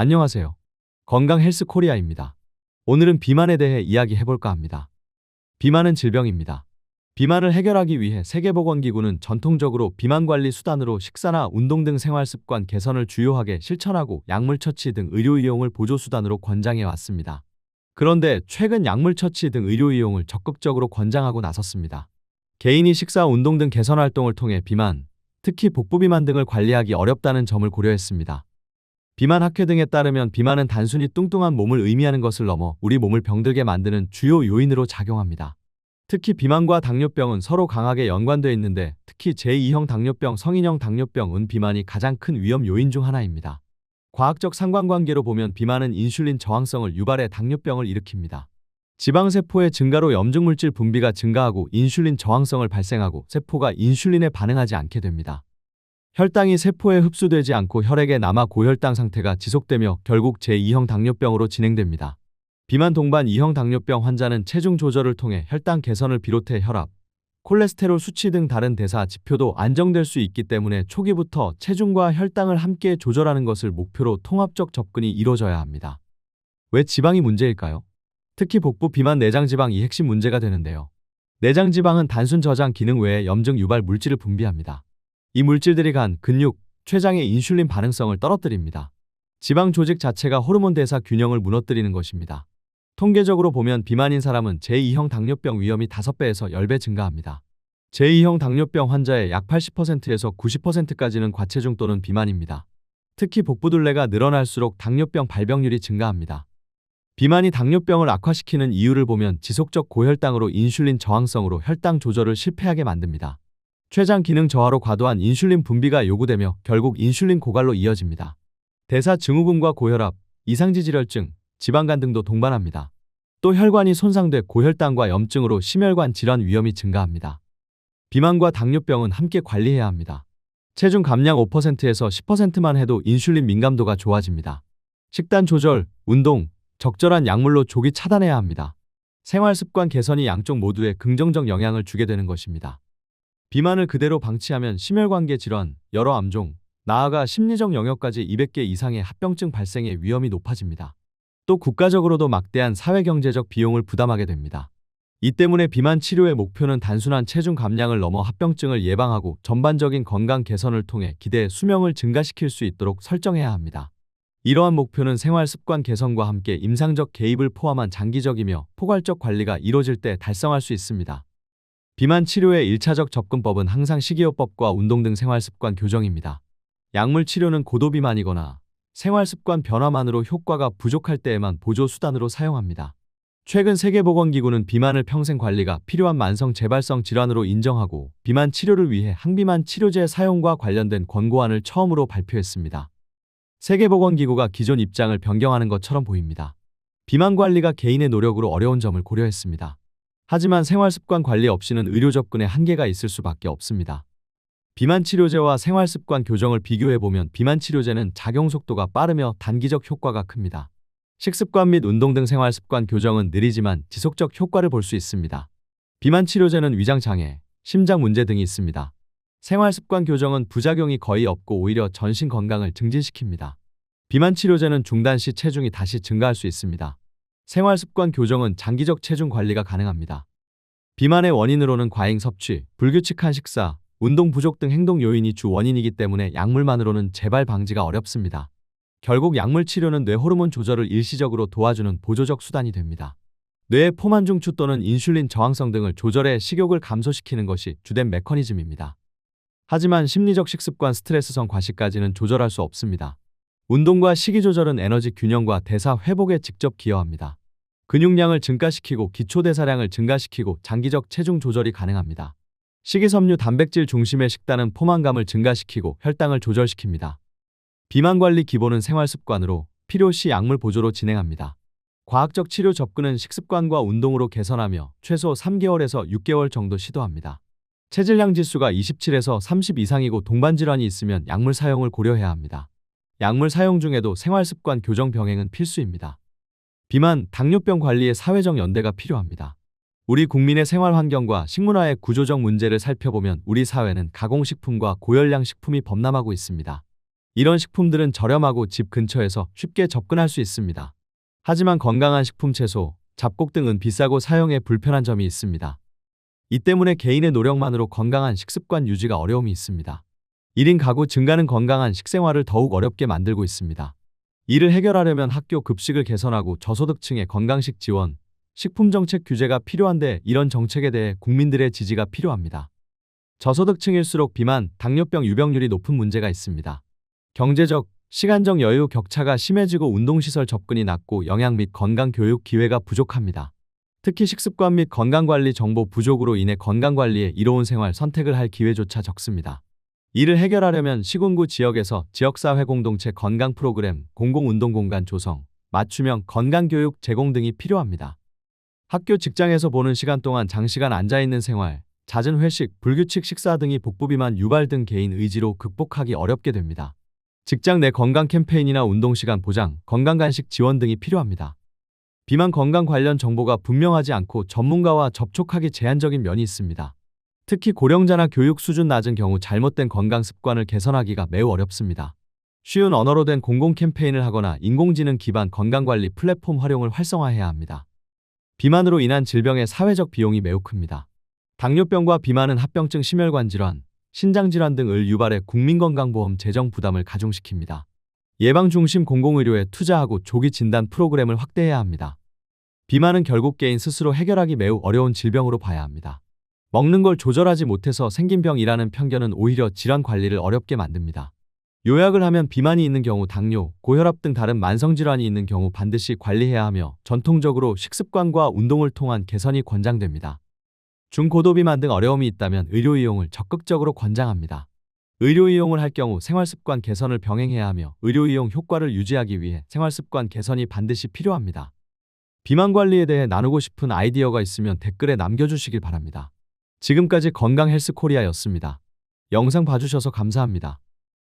안녕하세요. 건강 헬스 코리아입니다. 오늘은 비만에 대해 이야기해볼까 합니다. 비만은 질병입니다. 비만을 해결하기 위해 세계보건기구는 전통적으로 비만 관리 수단으로 식사나 운동 등 생활 습관 개선을 주요하게 실천하고 약물 처치 등 의료 이용을 보조 수단으로 권장해 왔습니다. 그런데 최근 약물 처치 등 의료 이용을 적극적으로 권장하고 나섰습니다. 개인이 식사, 운동 등 개선 활동을 통해 비만, 특히 복부비만 등을 관리하기 어렵다는 점을 고려했습니다. 비만 학회 등에 따르면 비만은 단순히 뚱뚱한 몸을 의미하는 것을 넘어 우리 몸을 병들게 만드는 주요 요인으로 작용합니다. 특히 비만과 당뇨병은 서로 강하게 연관되어 있는데 특히 제2형 당뇨병, 성인형 당뇨병은 비만이 가장 큰 위험 요인 중 하나입니다. 과학적 상관관계로 보면 비만은 인슐린 저항성을 유발해 당뇨병을 일으킵니다. 지방세포의 증가로 염증물질 분비가 증가하고 인슐린 저항성을 발생하고 세포가 인슐린에 반응하지 않게 됩니다. 혈당이 세포에 흡수되지 않고 혈액에 남아 고혈당 상태가 지속되며 결국 제2형 당뇨병으로 진행됩니다. 비만 동반 2형 당뇨병 환자는 체중 조절을 통해 혈당 개선을 비롯해 혈압, 콜레스테롤 수치 등 다른 대사 지표도 안정될 수 있기 때문에 초기부터 체중과 혈당을 함께 조절하는 것을 목표로 통합적 접근이 이루어져야 합니다. 왜 지방이 문제일까요? 특히 복부 비만 내장지방이 핵심 문제가 되는데요. 내장지방은 단순 저장 기능 외에 염증 유발 물질을 분비합니다. 이 물질들이 간, 근육, 췌장의 인슐린 반응성을 떨어뜨립니다. 지방 조직 자체가 호르몬 대사 균형을 무너뜨리는 것입니다. 통계적으로 보면 비만인 사람은 제2형 당뇨병 위험이 5배에서 10배 증가합니다. 제2형 당뇨병 환자의 약 80%에서 90%까지는 과체중 또는 비만입니다. 특히 복부둘레가 늘어날수록 당뇨병 발병률이 증가합니다. 비만이 당뇨병을 악화시키는 이유를 보면 지속적 고혈당으로 인슐린 저항성으로 혈당 조절을 실패하게 만듭니다. 췌장 기능 저하로 과도한 인슐린 분비가 요구되며 결국 인슐린 고갈로 이어집니다. 대사 증후군과 고혈압, 이상지질혈증, 지방간 등도 동반합니다. 또 혈관이 손상돼 고혈당과 염증으로 심혈관 질환 위험이 증가합니다. 비만과 당뇨병은 함께 관리해야 합니다. 체중 감량 5%에서 10%만 해도 인슐린 민감도가 좋아집니다. 식단 조절, 운동, 적절한 약물로 조기 차단해야 합니다. 생활습관 개선이 양쪽 모두에 긍정적 영향을 주게 되는 것입니다. 비만을 그대로 방치하면 심혈관계 질환, 여러 암종, 나아가 심리적 영역까지 200개 이상의 합병증 발생의 위험이 높아집니다. 또 국가적으로도 막대한 사회경제적 비용을 부담하게 됩니다. 이 때문에 비만 치료의 목표는 단순한 체중 감량을 넘어 합병증을 예방하고 전반적인 건강 개선을 통해 기대 수명을 증가시킬 수 있도록 설정해야 합니다. 이러한 목표는 생활습관 개선과 함께 임상적 개입을 포함한 장기적이며 포괄적 관리가 이루어질 때 달성할 수 있습니다. 비만 치료의 1차적 접근법은 항상 식이요법과 운동 등 생활습관 교정입니다. 약물 치료는 고도비만이거나 생활습관 변화만으로 효과가 부족할 때에만 보조 수단으로 사용합니다. 최근 세계보건기구는 비만을 평생 관리가 필요한 만성 재발성 질환으로 인정하고 비만 치료를 위해 항비만 치료제 사용과 관련된 권고안을 처음으로 발표했습니다. 세계보건기구가 기존 입장을 변경하는 것처럼 보입니다. 비만 관리가 개인의 노력으로 어려운 점을 고려했습니다. 하지만 생활습관 관리 없이는 의료 접근에 한계가 있을 수밖에 없습니다. 비만 치료제와 생활습관 교정을 비교해보면 비만 치료제는 작용 속도가 빠르며 단기적 효과가 큽니다. 식습관 및 운동 등 생활습관 교정은 느리지만 지속적 효과를 볼 수 있습니다. 비만 치료제는 위장장애, 심장 문제 등이 있습니다. 생활습관 교정은 부작용이 거의 없고 오히려 전신 건강을 증진시킵니다. 비만 치료제는 중단 시 체중이 다시 증가할 수 있습니다. 생활습관 교정은 장기적 체중 관리가 가능합니다. 비만의 원인으로는 과잉 섭취, 불규칙한 식사, 운동 부족 등 행동 요인이 주 원인이기 때문에 약물만으로는 재발 방지가 어렵습니다. 결국 약물 치료는 뇌 호르몬 조절을 일시적으로 도와주는 보조적 수단이 됩니다. 뇌의 포만중추 또는 인슐린 저항성 등을 조절해 식욕을 감소시키는 것이 주된 메커니즘입니다. 하지만 심리적 식습관 스트레스성 과식까지는 조절할 수 없습니다. 운동과 식이 조절은 에너지 균형과 대사 회복에 직접 기여합니다. 근육량을 증가시키고 기초대사량을 증가시키고 장기적 체중 조절이 가능합니다. 식이섬유 단백질 중심의 식단은 포만감을 증가시키고 혈당을 조절시킵니다. 비만 관리 기본은 생활습관으로 필요시 약물 보조로 진행합니다. 과학적 치료 접근은 식습관과 운동으로 개선하며 최소 3개월에서 6개월 정도 시도합니다. 체질량 지수가 27에서 30 이상이고 동반질환이 있으면 약물 사용을 고려해야 합니다. 약물 사용 중에도 생활습관 교정 병행은 필수입니다. 비만, 당뇨병 관리에 사회적 연대가 필요합니다. 우리 국민의 생활 환경과 식문화의 구조적 문제를 살펴보면 우리 사회는 가공식품과 고열량 식품이 범람하고 있습니다. 이런 식품들은 저렴하고 집 근처에서 쉽게 접근할 수 있습니다. 하지만 건강한 식품 채소, 잡곡 등은 비싸고 사용에 불편한 점이 있습니다. 이 때문에 개인의 노력만으로 건강한 식습관 유지가 어려움이 있습니다. 1인 가구 증가는 건강한 식생활을 더욱 어렵게 만들고 있습니다. 이를 해결하려면 학교 급식을 개선하고 저소득층의 건강식 지원, 식품 정책 규제가 필요한데 이런 정책에 대해 국민들의 지지가 필요합니다. 저소득층일수록 비만, 당뇨병 유병률이 높은 문제가 있습니다. 경제적, 시간적 여유 격차가 심해지고 운동시설 접근이 낮고 영양 및 건강 교육 기회가 부족합니다. 특히 식습관 및 건강관리 정보 부족으로 인해 건강관리에 이로운 생활 선택을 할 기회조차 적습니다. 이를 해결하려면 시군구 지역에서 지역사회 공동체 건강 프로그램, 공공운동공간 조성, 맞춤형 건강교육 제공 등이 필요합니다. 학교 직장에서 보는 시간 동안 장시간 앉아있는 생활, 잦은 회식, 불규칙 식사 등이 복부비만 유발 등 개인 의지로 극복하기 어렵게 됩니다. 직장 내 건강 캠페인이나 운동시간 보장, 건강간식 지원 등이 필요합니다. 비만 건강 관련 정보가 분명하지 않고 전문가와 접촉하기 제한적인 면이 있습니다. 특히 고령자나 교육 수준 낮은 경우 잘못된 건강 습관을 개선하기가 매우 어렵습니다. 쉬운 언어로 된 공공 캠페인을 하거나 인공지능 기반 건강관리 플랫폼 활용을 활성화해야 합니다. 비만으로 인한 질병의 사회적 비용이 매우 큽니다. 당뇨병과 비만은 합병증 심혈관 질환, 신장질환 등을 유발해 국민건강보험 재정 부담을 가중시킵니다. 예방 중심 공공의료에 투자하고 조기 진단 프로그램을 확대해야 합니다. 비만은 결국 개인 스스로 해결하기 매우 어려운 질병으로 봐야 합니다. 먹는 걸 조절하지 못해서 생긴 병이라는 편견은 오히려 질환 관리를 어렵게 만듭니다. 요약을 하면 비만이 있는 경우 당뇨, 고혈압 등 다른 만성질환이 있는 경우 반드시 관리해야 하며 전통적으로 식습관과 운동을 통한 개선이 권장됩니다. 중고도비만 등 어려움이 있다면 의료 이용을 적극적으로 권장합니다. 의료 이용을 할 경우 생활습관 개선을 병행해야 하며 의료 이용 효과를 유지하기 위해 생활습관 개선이 반드시 필요합니다. 비만 관리에 대해 나누고 싶은 아이디어가 있으면 댓글에 남겨주시길 바랍니다. 지금까지 건강 헬스 코리아였습니다. 영상 봐주셔서 감사합니다.